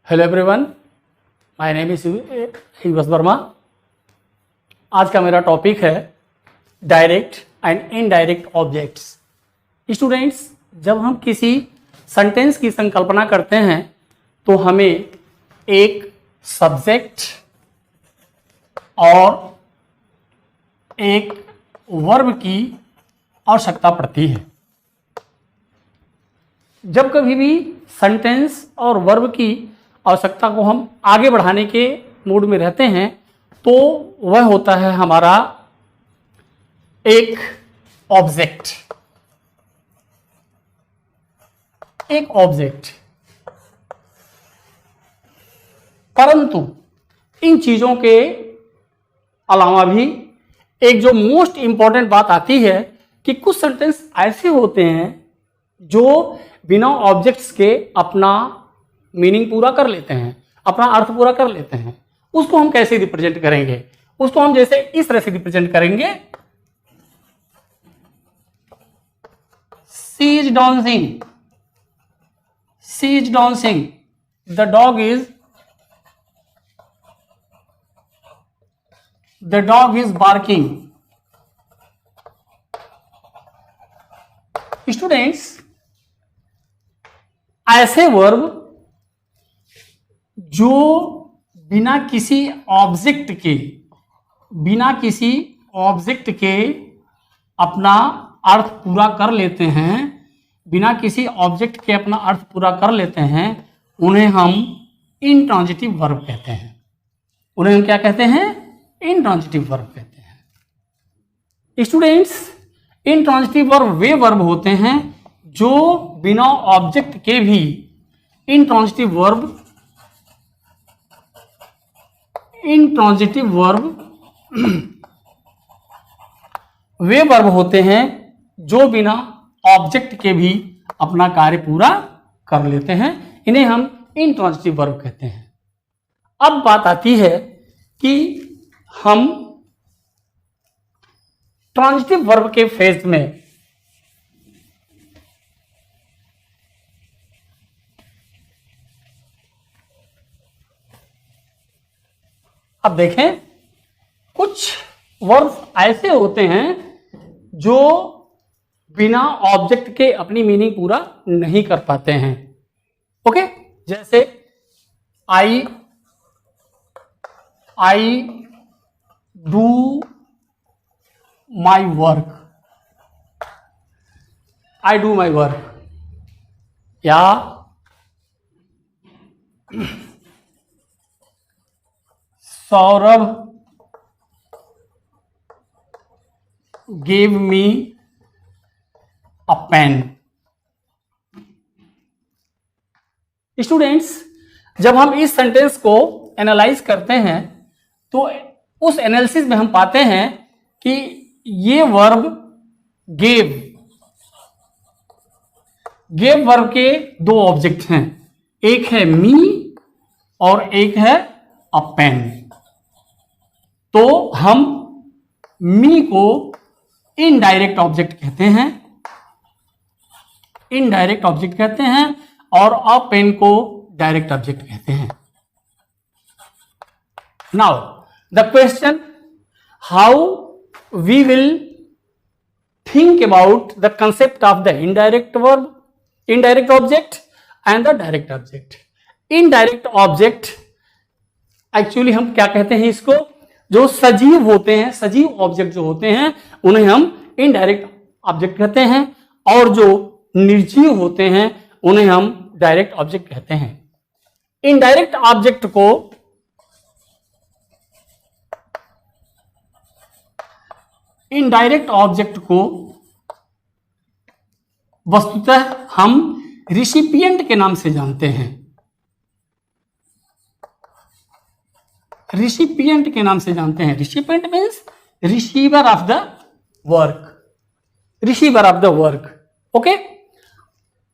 Hello everyone, my name is Hivas Verma. आज का मेरा टॉपिक है direct and indirect objects. Students, जब हम किसी सेंटेंस की संकल्पना करते हैं तो हमें एक सब्जेक्ट और एक वर्ब की आवश्यकता पड़ती है। जब कभी भी सेंटेंस और वर्ब की आवश्यकता को हम आगे बढ़ाने के मूड में रहते हैं तो वह होता है हमारा एक ऑब्जेक्ट। परंतु इन चीजों के अलावा भी एक जो मोस्ट इंपॉर्टेंट बात आती है कि कुछ सेंटेंस ऐसे होते हैं जो बिना ऑब्जेक्ट्स के अपना मीनिंग पूरा कर लेते हैं, अपना अर्थ पूरा कर लेते हैं। उसको हम कैसे रिप्रेजेंट करेंगे? उसको हम जैसे इस तरह से रिप्रेजेंट करेंगे, she is dancing, the dog is barking. Students, ऐसे वर्ब जो बिना किसी ऑब्जेक्ट के अपना अर्थ पूरा कर लेते हैं, उन्हें हम इंट्रांजिटिव वर्ब कहते हैं। उन्हें हम क्या कहते हैं? इंट्रांजिटिव वर्ब कहते हैं। स्टूडेंट्स, इंट्रांजिटिव वर्ब वे वर्ब होते हैं जो बिना ऑब्जेक्ट के भी इंट्रांजिटिव वर्ब वे वर्ब होते हैं जो बिना ऑब्जेक्ट के भी अपना कार्य पूरा कर लेते हैं। इन्हें हम इंट्रांजिटिव वर्ब कहते हैं। अब बात आती है कि हम ट्रांजिटिव वर्ब के फेज में अब देखें, कुछ वर्ब्स ऐसे होते हैं जो बिना ऑब्जेक्ट के अपनी मीनिंग पूरा नहीं कर पाते हैं। ओके, जैसे आई डू माई वर्क, या Saurabh gave me a pen। Students, जब हम इस सेंटेंस को एनालाइज करते हैं तो उस एनालिसिस में हम पाते हैं कि ये वर्ब गेव वर्ब के दो ऑब्जेक्ट हैं, एक है मी और एक है अ पेन। तो हम मी को इनडायरेक्ट ऑब्जेक्ट कहते हैं और अ पेन को डायरेक्ट ऑब्जेक्ट कहते हैं। Now the question, how we will think about the concept of the indirect object and the direct object. Indirect object actually हम क्या कहते हैं? इसको जो सजीव होते हैं, सजीव ऑब्जेक्ट जो होते हैं उन्हें हम इनडायरेक्ट ऑब्जेक्ट कहते हैं, और जो निर्जीव होते हैं उन्हें हम डायरेक्ट ऑब्जेक्ट कहते हैं। इनडायरेक्ट ऑब्जेक्ट को वस्तुतः हम रिसिपिएंट के नाम से जानते हैं। Recipient means receiver of the work. Okay,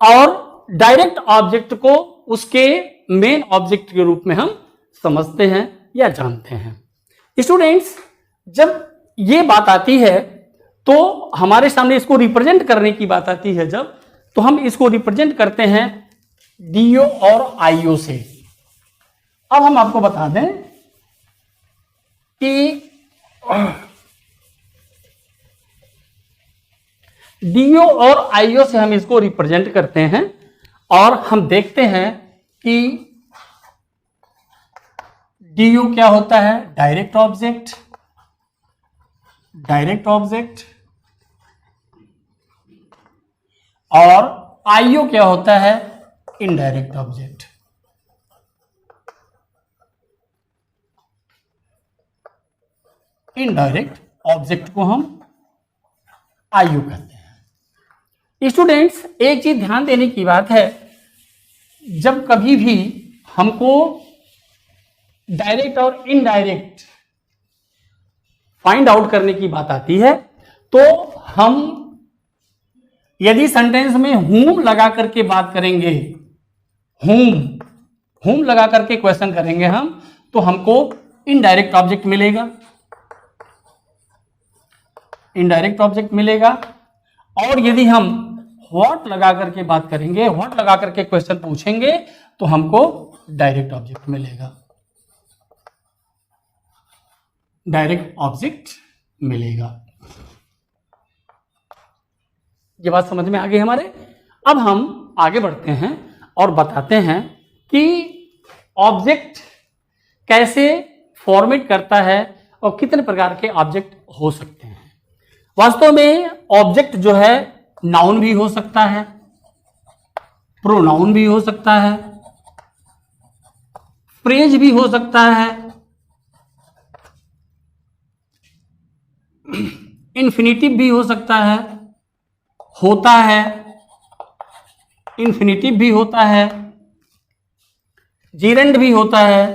और डायरेक्ट ऑब्जेक्ट को उसके मेन ऑब्जेक्ट के रूप में हम समझते हैं या जानते हैं। स्टूडेंट्स, जब ये बात आती है तो हमारे सामने इसको रिप्रेजेंट करने की बात आती है, जब तो हम इसको रिप्रेजेंट करते हैं डीओ और आईओ से। अब हम आपको बता दें कि डीओ और आईओ से हम इसको रिप्रेजेंट करते हैं और हम देखते हैं कि डीओ क्या होता है, डायरेक्ट ऑब्जेक्ट, डायरेक्ट ऑब्जेक्ट, और आईओ क्या होता है, इनडायरेक्ट ऑब्जेक्ट। इनडायरेक्ट ऑब्जेक्ट को हम आईओ कहते हैं। स्टूडेंट्स, एक चीज ध्यान देने की बात है, जब कभी भी हमको डायरेक्ट और इनडायरेक्ट फाइंड आउट करने की बात आती है तो हम यदि सेंटेंस में whom लगा करके बात करेंगे, whom लगा करके क्वेश्चन करेंगे हम, तो हमको इनडायरेक्ट ऑब्जेक्ट मिलेगा, इनडायरेक्ट ऑब्जेक्ट मिलेगा। और यदि हम व्हाट लगा करके बात करेंगे, व्हाट लगा करके क्वेश्चन पूछेंगे, तो हमको डायरेक्ट ऑब्जेक्ट मिलेगा, डायरेक्ट ऑब्जेक्ट मिलेगा। ये बात समझ में आ गई हमारे। अब हम आगे बढ़ते हैं और बताते हैं कि ऑब्जेक्ट कैसे फॉर्मेट करता है और कितने प्रकार के ऑब्जेक्ट हो सकते हैं। वास्तव में ऑब्जेक्ट जो है नाउन भी हो सकता है, प्रोनाउन भी हो सकता है, फ्रेज भी हो सकता है, इन्फिनिटिव भी हो सकता है, होता है, इन्फिनिटिव भी होता है, जीरेंड भी होता है,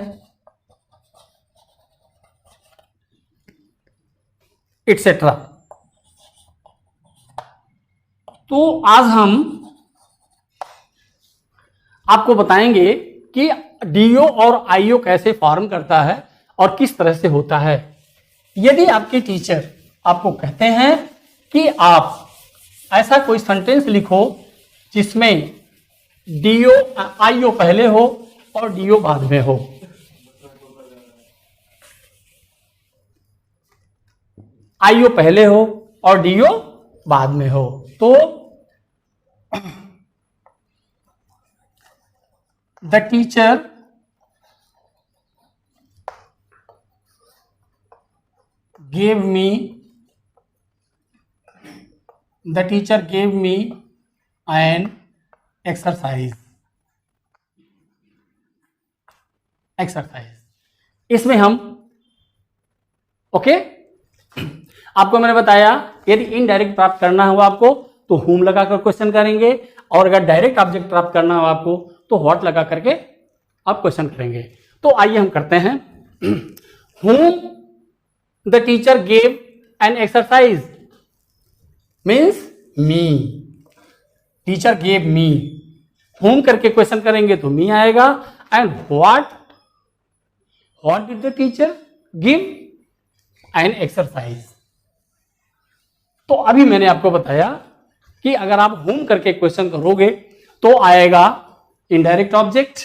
एटसेट्रा। तो आज हम आपको बताएंगे कि डीओ और आईओ कैसे फॉर्म करता है और किस तरह से होता है। यदि आपके टीचर आपको कहते हैं कि आप ऐसा कोई सेंटेंस लिखो जिसमें डीओ आईओ पहले हो और डीओ बाद में हो, आईओ पहले हो और डीओ बाद में हो, तो the teacher gave me an exercise। इसमें हम आपको मैंने बताया यदि इनडायरेक्ट प्राप्त करना हो आपको तो whom लगाकर क्वेश्चन करेंगे, और अगर डायरेक्ट ऑब्जेक्ट प्राप्त करना हो आपको तो what लगा करके आप क्वेश्चन करेंगे। तो आइए हम करते हैं। whom the teacher gave an exercise means me, teacher gave me, whom करके क्वेश्चन करेंगे तो me आएगा, and what did the teacher give an exercise। तो अभी मैंने आपको बताया कि अगर आप whom करके क्वेश्चन करोगे तो आएगा इनडायरेक्ट ऑब्जेक्ट,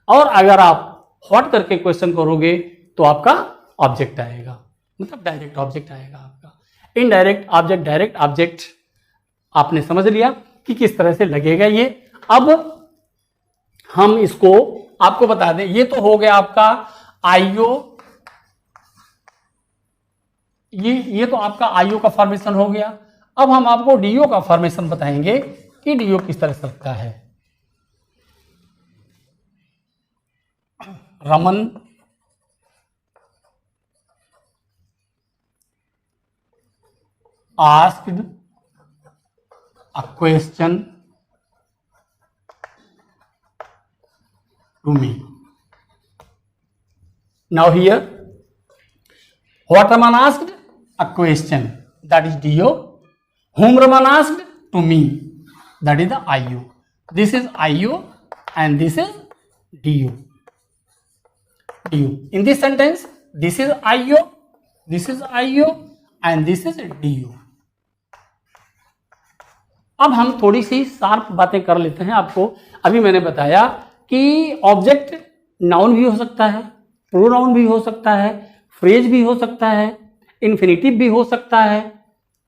और अगर आप what करके क्वेश्चन करोगे तो आपका ऑब्जेक्ट आएगा, मतलब डायरेक्ट ऑब्जेक्ट आएगा आपका। इनडायरेक्ट ऑब्जेक्ट, डायरेक्ट ऑब्जेक्ट आपने समझ लिया कि किस तरह से लगेगा ये। अब हम इसको आपको बता दें, ये तो हो गया आपका आईओ, ये तो आपका आईओ का फॉर्मेशन हो गया। अब हम आपको डीओ का फॉर्मेशन बताएंगे कि डीओ किस तरह से लगता है। Raman asked a question to me। Now here, what Raman asked? A question, that is DO. Whom Raman asked? To me, that is the IO. This is IO and this is DO. In this sentence, this is IO, this is IO and this is DO। अब हम थोड़ी C sharp बातें कर लेते हैं। आपको अभी मैंने बताया कि ऑब्जेक्ट नाउन भी हो सकता है, प्रोनाउन भी हो सकता है, फ्रेज भी हो सकता है, इन्फिनिटिव भी हो सकता है,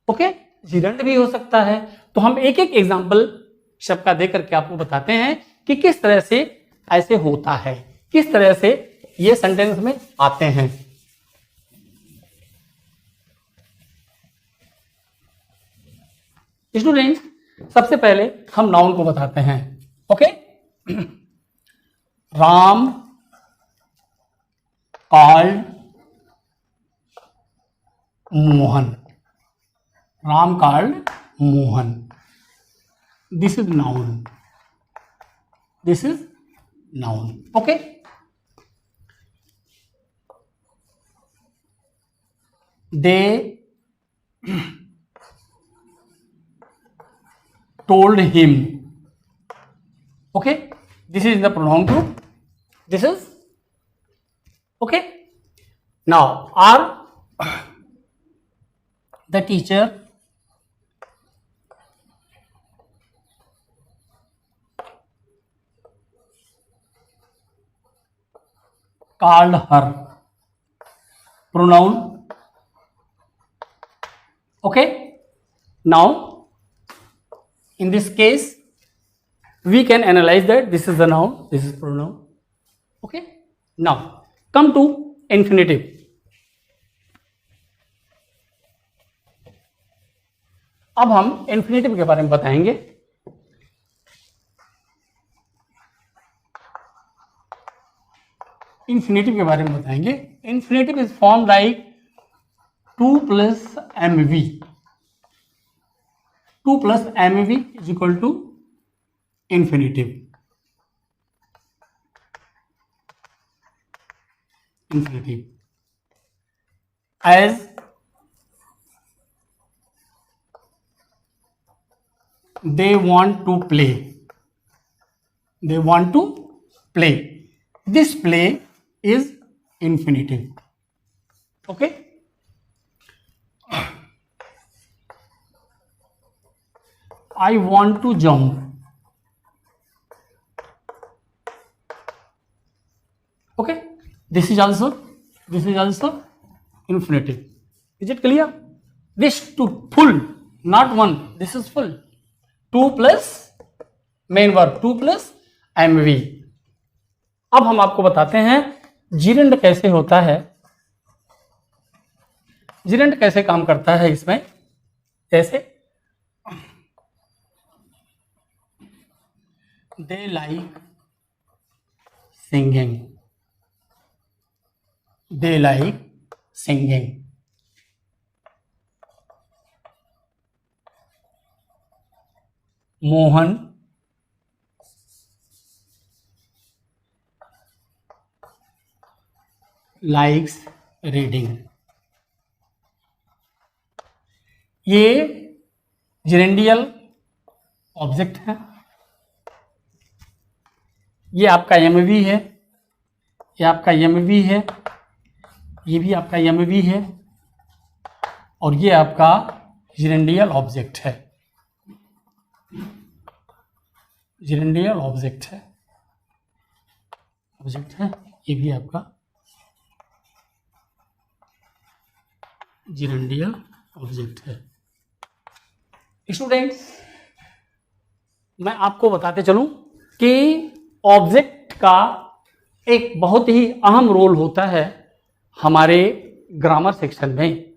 ओके, जिरंड भी हो सकता है। तो हम एक एक एग्जाम्पल शब्द का दे करके आपको बताते हैं कि किस तरह से ऐसे होता है, किस तरह से ये सेंटेंस में आते हैं। स्टूडेंट्स, सबसे पहले हम नाउन को बताते हैं, okay. Ram called Mohan, Ram called Mohan, this is noun, this is noun, okay. They told him, okay, this is the pronoun group, this is, okay. Now are the teacher called her, pronoun, okay. Now in this case we can analyze that this is the noun, this is pronoun, okay. Now come to infinitive. अब हम infinitive के बारे में बताएंगे। infinitive के बारे में बताएंगे। infinitive is formed like 2 plus mv, 2 plus mv is equal to infinitive, infinitive, as they want to play, they want to play, this play is infinitive, okay. I want to jump, okay, this is also infinitive. Is it clear? This to full, not one, this is full, 2 plus main verb, 2 plus mv. अब हम आपको बताते हैं gerund कैसे होता है, gerund कैसे काम करता है इसमें। जैसे they like singing, they like singing, Mohan likes reading। ये जिरेंडियल ऑब्जेक्ट है, ये आपका MV है, ये आपका MV है, ये भी आपका MV है, और ये आपका जिरेंडियल ऑब्जेक्ट है, जिरेंडियल ऑब्जेक्ट है, ये भी आपका जिरेंडियल ऑब्जेक्ट है। स्टूडेंट्स, मैं आपको बताते चलूं कि ऑब्जेक्ट का एक बहुत ही अहम रोल होता है हमारे ग्रामर सेक्शन में,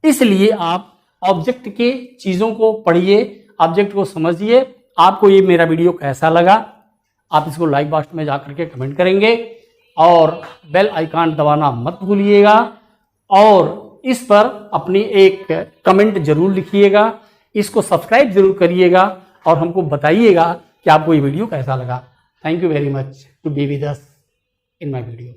इसलिए आप ऑब्जेक्ट के चीज़ों को पढ़िए, ऑब्जेक्ट को समझिए। आपको ये मेरा वीडियो कैसा लगा, आप इसको लाइक बॉक्स में जाकर के कमेंट करेंगे और बेल आइकन दबाना मत भूलिएगा, और इस पर अपनी एक कमेंट जरूर लिखिएगा, इसको सब्सक्राइब जरूर करिएगा और हमको बताइएगा कि आपको ये वीडियो कैसा लगा। Thank you very much to be with us in my video.